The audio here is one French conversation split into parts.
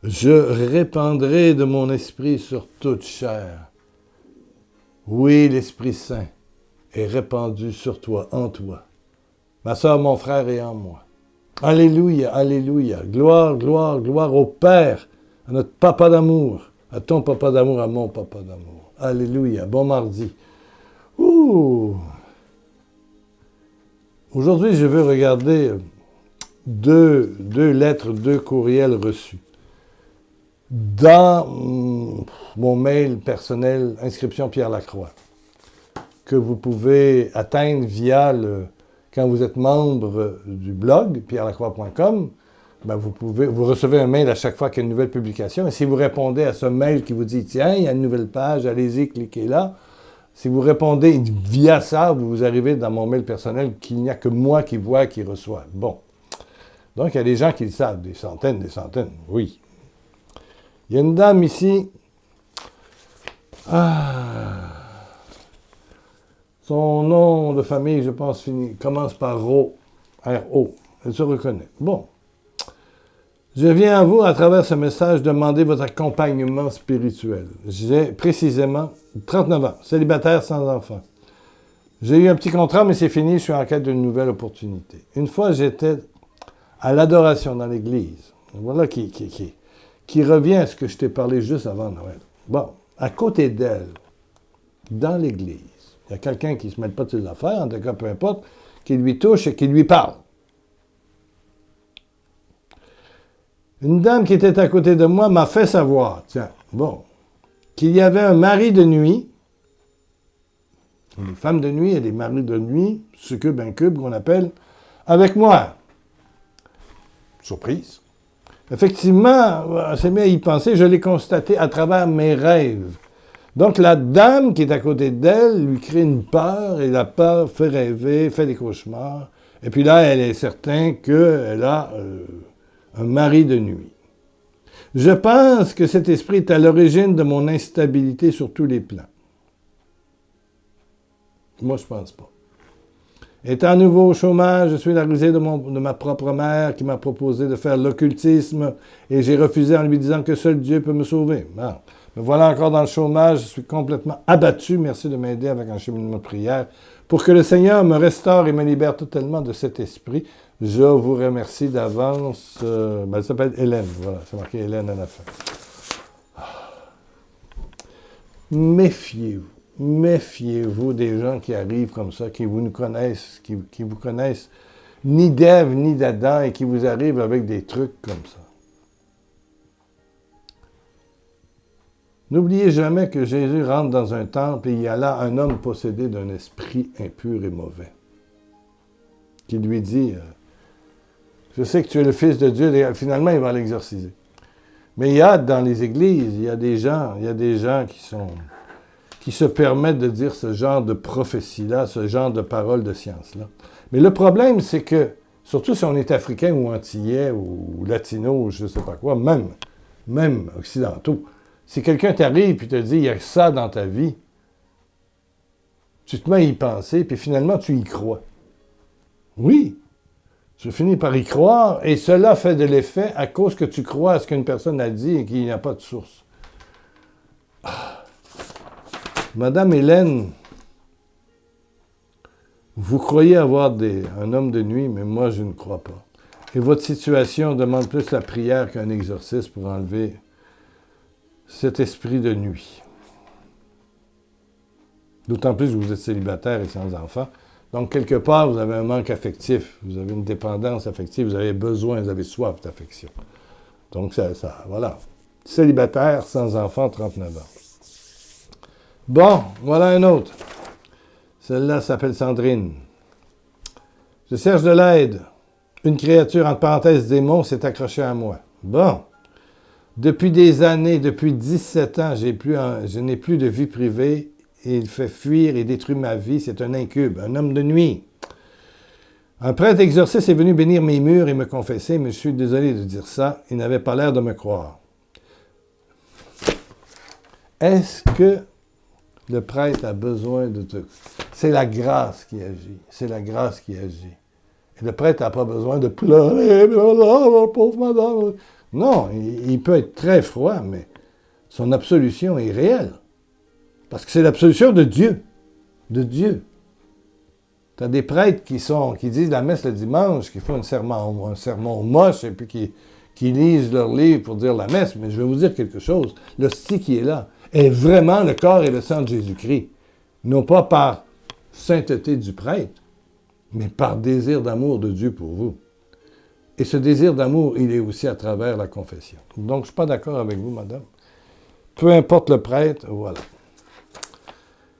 Je répandrai de mon esprit sur toute chair. Oui, l'Esprit Saint est répandu sur toi, en toi. Ma sœur, mon frère et en moi. Alléluia, alléluia. Gloire, gloire, gloire au Père, à notre papa d'amour, à ton papa d'amour, à mon papa d'amour. Alléluia. Bon mardi. Ouh! Aujourd'hui, je veux regarder deux lettres, deux courriels reçus. Dans mon mail personnel, inscription Pierre Lacroix, que vous pouvez atteindre via quand vous êtes membre du blog, pierrelacroix.com, ben vous recevez un mail à chaque fois qu'il y a une nouvelle publication. Et si vous répondez à ce mail qui vous dit, tiens, il y a une nouvelle page, allez-y, cliquez là. Si vous répondez via ça, vous arrivez dans mon mail personnel qu'il n'y a que moi qui vois, qui reçoit. Bon. Donc, il y a des gens qui le savent, des centaines, oui. Il y a une dame ici. Son nom de famille, je pense, commence par R-O. Elle se reconnaît. Bon. Je viens à vous, à travers ce message, demander votre accompagnement spirituel. J'ai précisément 39 ans, célibataire sans enfant. J'ai eu un petit contrat, mais c'est fini, je suis en quête d'une nouvelle opportunité. Une fois, j'étais à l'adoration dans l'église. Voilà qui revient à ce que je t'ai parlé juste avant Noël. Bon, à côté d'elle, dans l'église, il y a quelqu'un qui ne se mêle pas de ses affaires, en tout cas, peu importe, qui lui touche et qui lui parle. Une dame qui était à côté de moi m'a fait savoir, qu'il y avait un mari de nuit, les femmes de nuit et les maris de nuit, succube, incube, qu'on appelle, avec moi. Surprise. Effectivement, elle s'est mis à y penser, je l'ai constaté à travers mes rêves. Donc, la dame qui est à côté d'elle lui crée une peur, et la peur fait rêver, fait des cauchemars. Et puis là, elle est certaine qu'elle a un mari de nuit. Je pense que cet esprit est à l'origine de mon instabilité sur tous les plans. Moi, je pense pas. Étant nouveau au chômage, je suis la risée de ma propre mère qui m'a proposé de faire l'occultisme et j'ai refusé en lui disant que seul Dieu peut me sauver. Bon. Me voilà encore dans le chômage, je suis complètement abattu. Merci de m'aider avec un cheminement de prière pour que le Seigneur me restaure et me libère totalement de cet esprit. Je vous remercie d'avance. Elle s'appelle Hélène. Voilà, c'est marqué Hélène à la fin. Méfiez-vous. Méfiez-vous des gens qui arrivent comme ça, qui vous connaissent, qui vous connaissent ni d'Ève ni d'Adam et qui vous arrivent avec des trucs comme ça. N'oubliez jamais que Jésus rentre dans un temple et il y a là un homme possédé d'un esprit impur et mauvais qui lui dit je sais que tu es le Fils de Dieu, et finalement il va l'exorciser. Mais il y a dans les églises, il y a des gens qui se permettent de dire ce genre de prophétie-là, ce genre de paroles de science-là. Mais le problème, c'est que, surtout si on est africain ou antillais ou latino ou je ne sais pas quoi, même occidentaux, si quelqu'un t'arrive et te dit « il y a ça dans ta vie », tu te mets à y penser, puis finalement, tu y crois. Oui, tu finis par y croire, et cela fait de l'effet à cause que tu crois à ce qu'une personne a dit et qu'il n'y a pas de source. Madame Hélène, vous croyez avoir un homme de nuit, mais moi, je ne crois pas. Et votre situation demande plus la prière qu'un exorcisme pour enlever cet esprit de nuit. D'autant plus que vous êtes célibataire et sans enfant. Donc, quelque part, vous avez un manque affectif, vous avez une dépendance affective, vous avez besoin, vous avez soif d'affection. Donc, voilà. Célibataire, sans enfant, 39 ans. Bon, voilà un autre. Celle-là s'appelle Sandrine. Je cherche de l'aide. Une créature, entre parenthèses, démon, s'est accrochée à moi. Bon. Depuis des années, depuis 17 ans, je n'ai plus de vie privée. Et il fait fuir et détruire ma vie. C'est un incube, un homme de nuit. Un prêtre exorciste est venu bénir mes murs et me confesser, mais je suis désolé de dire ça. Il n'avait pas l'air de me croire. Est-ce que le prêtre a besoin de te... C'est la grâce qui agit. C'est la grâce qui agit. Et le prêtre n'a pas besoin de pleurer. Oh, pauvre madame. Non, il peut être très froid, mais son absolution est réelle. Parce que c'est l'absolution de Dieu. De Dieu. Tu as des prêtres qui disent la messe le dimanche, qui font un sermon moche, et puis qui lisent leur livre pour dire la messe. Mais je vais vous dire quelque chose. L'hostie qui est là est vraiment le corps et le sang de Jésus-Christ. Non pas par sainteté du prêtre, mais par désir d'amour de Dieu pour vous. Et ce désir d'amour, il est aussi à travers la confession. Donc, je ne suis pas d'accord avec vous, madame. Peu importe le prêtre, voilà.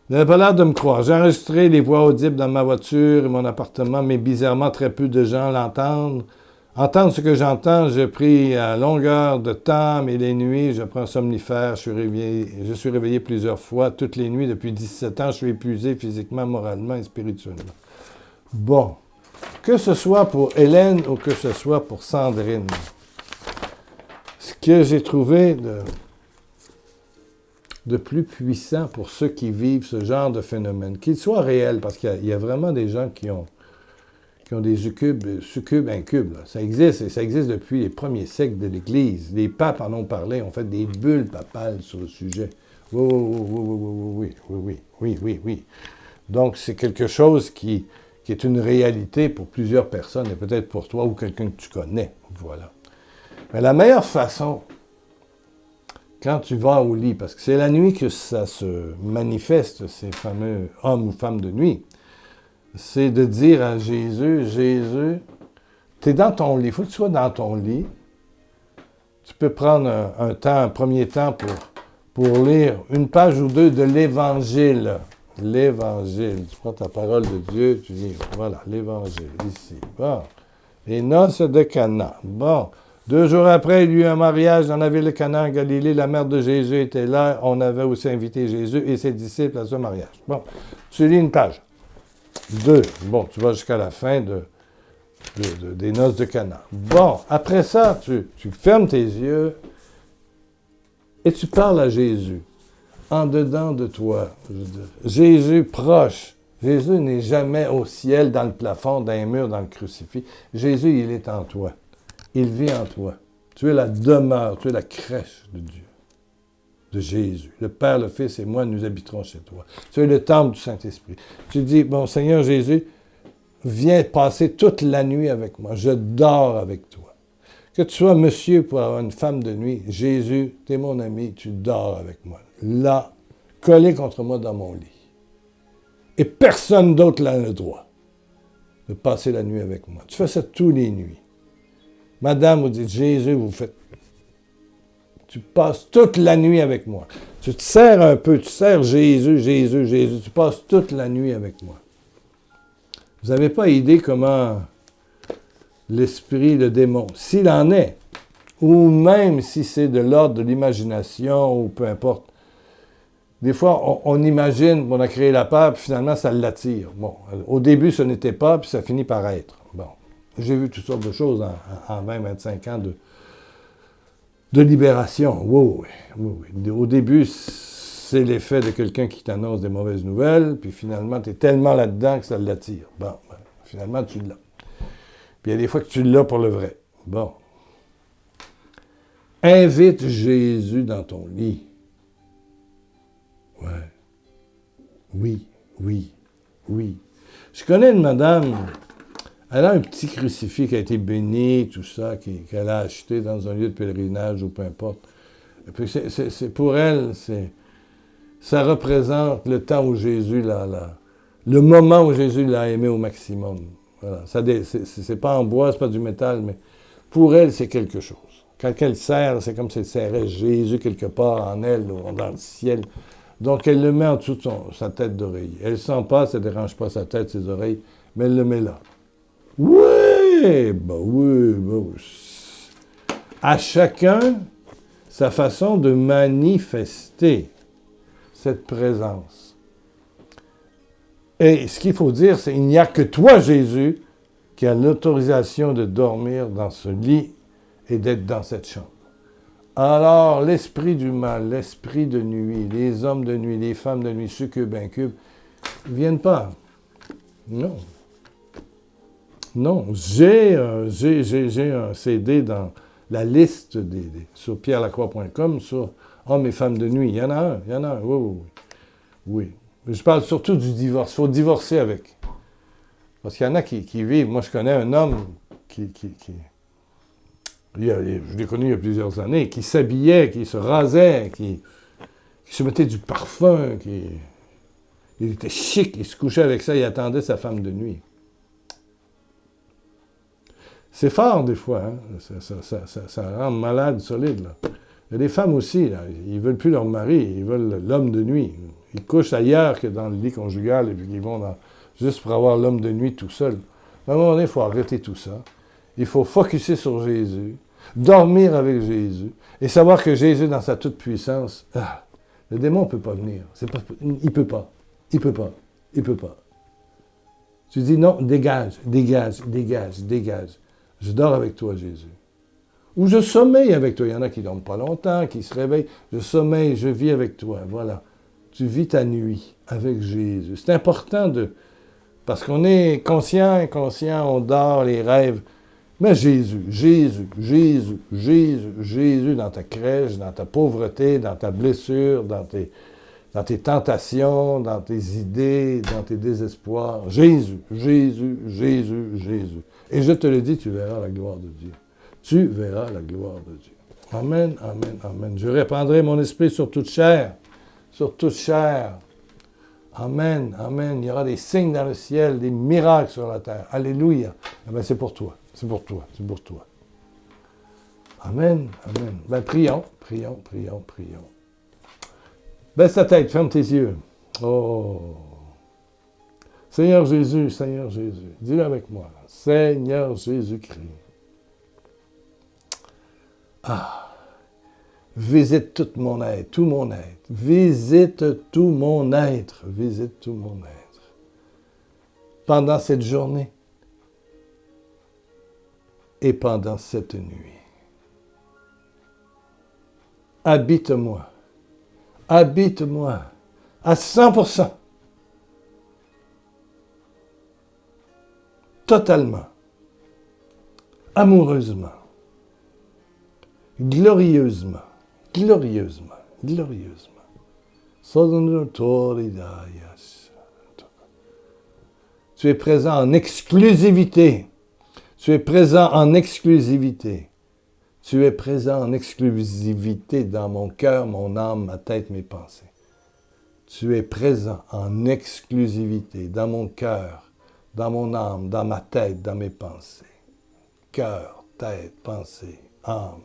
Vous n'avez pas l'air de me croire. J'ai enregistré les voix audibles dans ma voiture et mon appartement, mais bizarrement, très peu de gens l'entendent. Entendre ce que j'entends, j'ai pris à longueur de temps, mais les nuits, je prends un somnifère, je suis réveillé plusieurs fois, toutes les nuits, depuis 17 ans, je suis épuisé physiquement, moralement et spirituellement. Bon, que ce soit pour Hélène ou que ce soit pour Sandrine, ce que j'ai trouvé de plus puissant pour ceux qui vivent ce genre de phénomène, qu'il soit réel, parce qu'il y a vraiment des gens qui ont des succubes, incubes. Là. Ça existe, et ça existe depuis les premiers siècles de l'Église. Les papes en ont parlé, ont fait des bulles papales sur le sujet. Oui. Donc, c'est quelque chose qui est une réalité pour plusieurs personnes, et peut-être pour toi ou quelqu'un que tu connais. Voilà. Mais la meilleure façon, quand tu vas au lit, parce que c'est la nuit que ça se manifeste, ces fameux hommes ou femmes de nuit, c'est de dire à Jésus, tu es dans ton lit, il faut que tu sois dans ton lit. Tu peux prendre un premier temps pour lire une page ou deux de l'Évangile. L'Évangile. Tu prends ta parole de Dieu, tu dis, voilà, l'Évangile, ici. Bon. Les noces de Cana. Bon. 2 jours après, il y eut un mariage dans la ville de Cana, en Galilée. La mère de Jésus était là. On avait aussi invité Jésus et ses disciples à ce mariage. Bon. Tu lis une page. 2. Bon, tu vas jusqu'à la fin des noces de Cana. Bon, après ça, tu fermes tes yeux et tu parles à Jésus, en dedans de toi. Jésus proche. Jésus n'est jamais au ciel, dans le plafond, dans les murs, dans le crucifix. Jésus, il est en toi. Il vit en toi. Tu es la demeure, tu es la crèche de Dieu, de Jésus. Le Père, le Fils et moi, nous habiterons chez toi. Tu es le temple du Saint-Esprit. Tu dis, bon, Seigneur Jésus, viens passer toute la nuit avec moi. Je dors avec toi. Que tu sois monsieur pour avoir une femme de nuit, Jésus, tu es mon ami, tu dors avec moi. Là, collé contre moi dans mon lit. Et personne d'autre n'a le droit de passer la nuit avec moi. Tu fais ça tous les nuits. Madame, vous dites, Jésus, tu passes toute la nuit avec moi. Tu te sers un peu, tu sers Jésus, tu passes toute la nuit avec moi. Vous n'avez pas idée comment l'esprit, le démon, s'il en est, ou même si c'est de l'ordre de l'imagination, ou peu importe. Des fois, on imagine, on a créé la peur, puis finalement, ça l'attire. Bon, au début, ce n'était pas, puis ça finit par être. Bon, j'ai vu toutes sortes de choses en 20-25 ans de libération. Oui. Au début, c'est l'effet de quelqu'un qui t'annonce des mauvaises nouvelles, puis finalement, tu es tellement là-dedans que ça l'attire. Bon, finalement, tu l'as. Puis il y a des fois que tu l'as pour le vrai. Bon. Invite Jésus dans ton lit. Ouais. Oui. Je connais une madame, elle a un petit crucifix qui a été béni, tout ça, qu'elle a acheté dans un lieu de pèlerinage ou peu importe. Et puis c'est pour elle, ça représente le temps où Jésus le moment où Jésus l'a aimé au maximum. Voilà. C'est pas en bois, c'est pas du métal, mais pour elle, c'est quelque chose. Quand elle serre, c'est comme si elle serrait Jésus quelque part en elle, dans le ciel. Donc, elle le met en dessous de sa tête d'oreille. Elle ne sent pas, ça ne dérange pas sa tête, ses oreilles, mais elle le met là. Oui. À chacun, sa façon de manifester cette présence. Et ce qu'il faut dire, c'est qu'il n'y a que toi, Jésus, qui a l'autorisation de dormir dans ce lit et d'être dans cette chambre. Alors, l'esprit du mal, l'esprit de nuit, les hommes de nuit, les femmes de nuit, succubes, incubes, ils ne viennent pas. Non. J'ai un CD dans la liste sur pierrelacroix.com sur hommes et femmes de nuit. Il y en a un, oui. Mais je parle surtout du divorce. Il faut divorcer avec. Parce qu'il y en a qui vivent. Moi, je connais un homme je l'ai connu il y a plusieurs années, qui s'habillait, qui se rasait, qui se mettait du parfum, il était chic, il se couchait avec ça, il attendait sa femme de nuit. C'est fort, des fois, hein? Ça rend malade, solide, là. Il y a des femmes aussi, là, ils ne veulent plus leur mari, ils veulent l'homme de nuit. Ils couchent ailleurs que dans le lit conjugal, et puis ils vont juste pour avoir l'homme de nuit tout seul. À un moment donné, il faut arrêter tout ça. Il faut focusser sur Jésus, dormir avec Jésus, et savoir que Jésus, dans sa toute-puissance, le démon ne peut pas venir. Il ne peut pas. Il ne peut pas. Tu dis non, dégage. Je dors avec toi, Jésus. Ou je sommeille avec toi. Il y en a qui ne dorment pas longtemps, qui se réveillent. Je sommeille, je vis avec toi. Voilà. Tu vis ta nuit avec Jésus. C'est important parce qu'on est conscient, inconscient, on dort, les rêves. Mais Jésus, dans ta crèche, dans ta pauvreté, dans ta blessure, dans tes tentations, dans tes idées, dans tes désespoirs. Jésus. Et je te le dis, tu verras la gloire de Dieu. Tu verras la gloire de Dieu. Amen. Je répandrai mon esprit sur toute chair. Amen. Il y aura des signes dans le ciel, des miracles sur la terre. Alléluia. Eh bien, c'est pour toi. Amen. Ben, prions. Baisse ta tête, ferme tes yeux. Oh. Seigneur Jésus, dis-le avec moi. Seigneur Jésus-Christ. Visite tout mon être. Visite tout mon être. Pendant cette journée et pendant cette nuit. Habite-moi à 100%, totalement, amoureusement, glorieusement. Tu es présent en exclusivité. Tu es présent en exclusivité dans mon cœur, mon âme, ma tête, mes pensées. Tu es présent en exclusivité dans mon cœur, dans mon âme, dans ma tête, dans mes pensées. Cœur, tête, pensée, âme.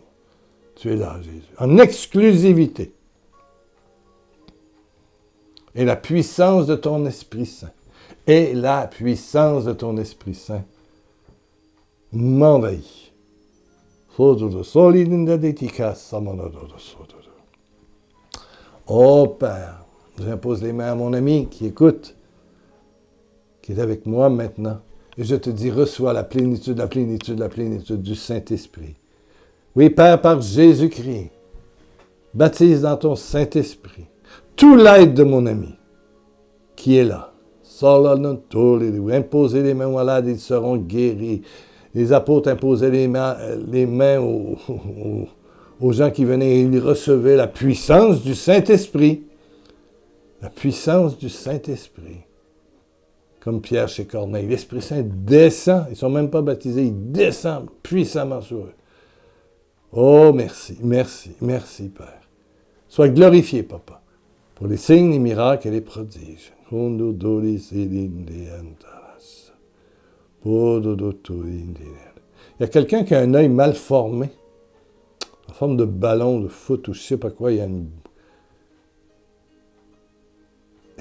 Tu es là, Jésus. En exclusivité. Et la puissance de ton Esprit Saint. M'envahit. Oh Père, j'impose les mains à mon ami qui écoute, qui est avec moi maintenant, et je te dis, reçois la plénitude du Saint-Esprit. Oui, Père, par Jésus-Christ, baptise dans ton Saint-Esprit tout l'être de mon ami qui est là. Imposez les mains aux malades, ils seront guéris. Les apôtres imposaient les mains aux gens qui venaient et ils recevaient la puissance du Saint-Esprit. Comme Pierre chez Corneille. L'Esprit Saint descend. Ils ne sont même pas baptisés. Il descend puissamment sur eux. Oh, merci, Père. Sois glorifié, Papa, pour les signes, les miracles et les prodiges. Il y a quelqu'un qui a un œil mal formé, en forme de ballon de foot ou je ne sais pas quoi. Et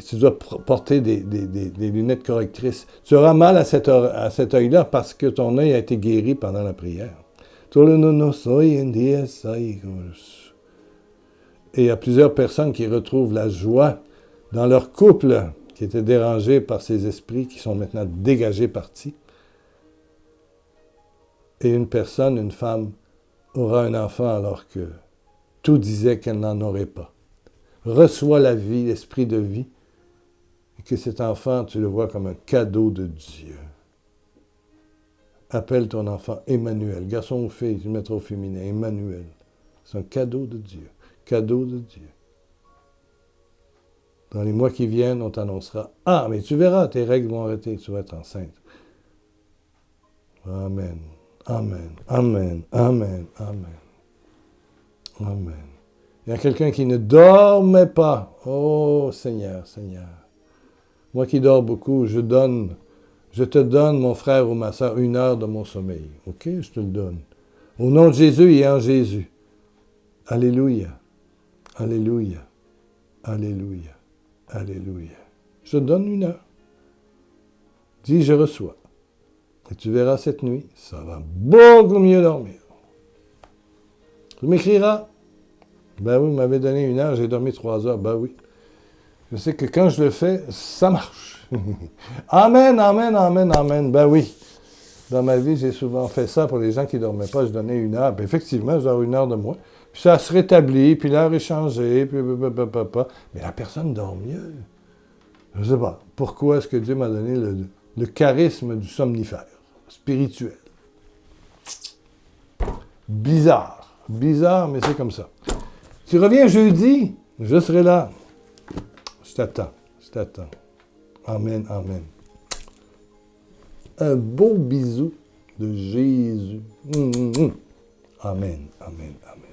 tu dois porter des lunettes correctrices. Tu auras mal à cet œil-là parce que ton œil a été guéri pendant la prière. Et il y a plusieurs personnes qui retrouvent la joie dans leur couple qui était dérangé par ces esprits qui sont maintenant dégagés, partis. Et une femme, aura un enfant alors que tout disait qu'elle n'en aurait pas. Reçois la vie, l'esprit de vie, et que cet enfant, tu le vois comme un cadeau de Dieu. Appelle ton enfant Emmanuel. Garçon ou fille, tu le mettras au féminin. Emmanuel. C'est un cadeau de Dieu. Cadeau de Dieu. Dans les mois qui viennent, on t'annoncera. Ah, mais tu verras, tes règles vont arrêter, tu vas être enceinte. Amen. Amen. Amen. Amen. Amen. Amen. Il y a quelqu'un qui ne dormait pas. Oh, Seigneur, Seigneur. Moi qui dors beaucoup, je te donne, mon frère ou ma soeur, 1 heure de mon sommeil. OK? Je te le donne. Au nom de Jésus et en Jésus. Alléluia. Alléluia. Alléluia. Alléluia. Je te donne 1 heure. Dis, je reçois. Et tu verras cette nuit, ça va beaucoup mieux dormir. Tu m'écriras. Ben oui, vous m'avez donné 1 heure, j'ai dormi 3 heures. Ben oui. Je sais que quand je le fais, ça marche. Amen, amen, amen, amen. Ben oui. Dans ma vie, j'ai souvent fait ça pour les gens qui ne dormaient pas. Je donnais 1 heure. Puis effectivement, je dors 1 heure de moins. Puis ça se rétablit, puis l'heure est changée, puis mais la personne dort mieux. Je ne sais pas. Pourquoi est-ce que Dieu m'a donné le charisme du somnifère spirituel? Bizarre. Bizarre, mais c'est comme ça. Tu reviens jeudi, je serai là. Je t'attends. Je t'attends. Amen, amen. Un beau bisou de Jésus. Amen, amen, amen.